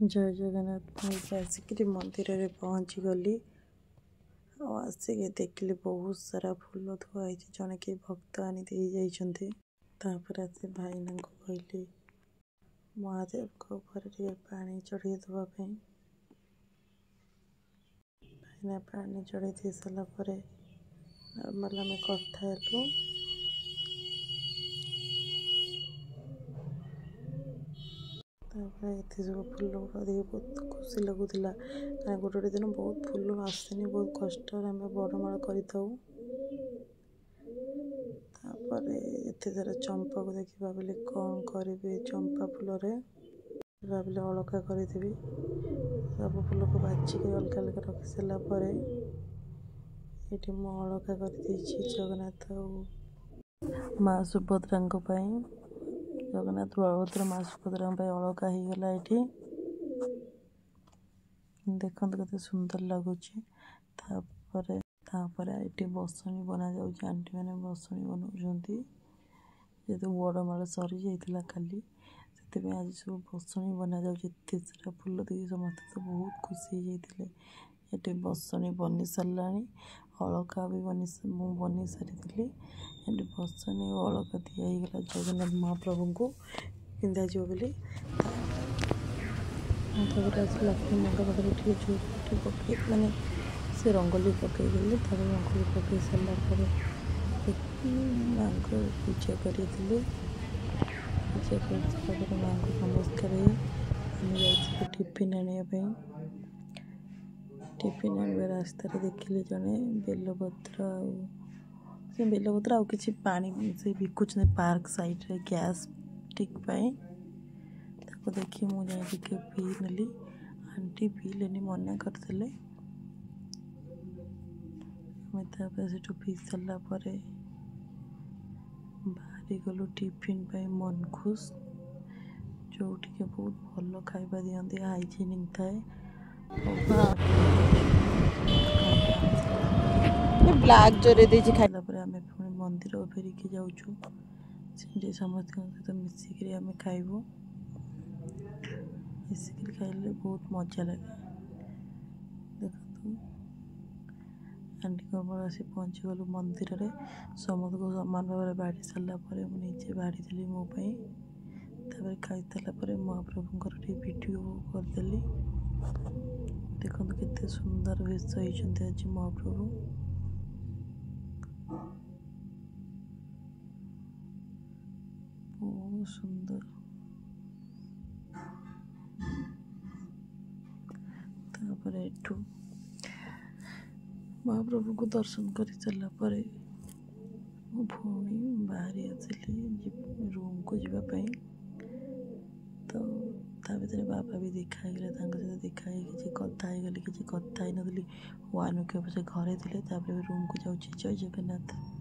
जय जगन्नाथ आसिक मंदिर में पहुँची गली आसिक देखिली बहुत सारा फूल थुआई जड़े कि भक्त आनी जापर आसे भाईना को कहली महादेव को ऊपर पानी चढ़े देवाई भाईना पानी चढ़े दे सारापर नॉर्मल आम कथा एत सब फूल गुड़ा देख बहुत खुशी लगुला क्या गोटे गोटे दिन बहुत फूल आसेनी बहुत कष्ट आम बड़माड़ करते सारा चंपा को देखी भाविली कौन करी चंपा फूल भाविली अलका करदेवी सब फूल को बाछिक अलग अलग रखी सारापर ये मु अलका कर जगन्नाथ माँ सुभद्रा जगन्नाथ बलभद्र माँ सुभद्रा अलका हो गला ये देखते केते सुंदर लगुच ये बसणी बना जाऊँगी आंटी मैंने बसणी बनाऊँ जेहतु बड़माड़ सरी जाता काली से आज सब बसणी बना जाते सारा फूल देखिए समस्त तो बहुत खुशी होते ये बसणी बनी सारा अलका भी बनी सारी ये बसणी अलका दिगला जगन्नाथ महाप्रभु को पिंधा जी बोली लक्ष्मी माँ पाखे झूठी पकई मैंने से रंगोली पकईगली रंगोली पकई सारापर माँ को पूजा करी पूजा कर माँ को नमस्कार टिफिन आने टिफिन आने रास्तार देखिले जड़े बेलपत्र बेलपत्र आ कि पानी से बिकुच पार्क साइड रे गैस टिक देखिए मुझे पी नेली आंटी पी लेनी मना करते से पी सारापर बाहरी गलु टिफिन मन खुश जो बहुत भल खाଇବା दिखती हाइजेनिक थाए ब्लैक जोरे आम पुणी मंदिर फेरिकी जाऊँ समस्त सहित मिसिक आम खाइबू मिसिक खाइले बहुत मजा लगे देखो आंटी को आसी पहुँची गलु मंदिर में समस्त को समान भाव में बाढ़ी सारापर मुझे बाढ़ी देली मोपाई खाई सारापर महाप्रभुंर वीडियो करदेली देखो केते सुंदर वेश होती आज महाप्रभु बहुत सुंदर एठू महाप्रभु को दर्शन कर सारापर मो भौणी बाहरी आसिली रूम को जीवाई तो भर बाबा भी देखागले सहित देखा किसी कथा किसी कथा ही नी वन के घरे थे रूम को जाऊँ जय जगन्नाथ।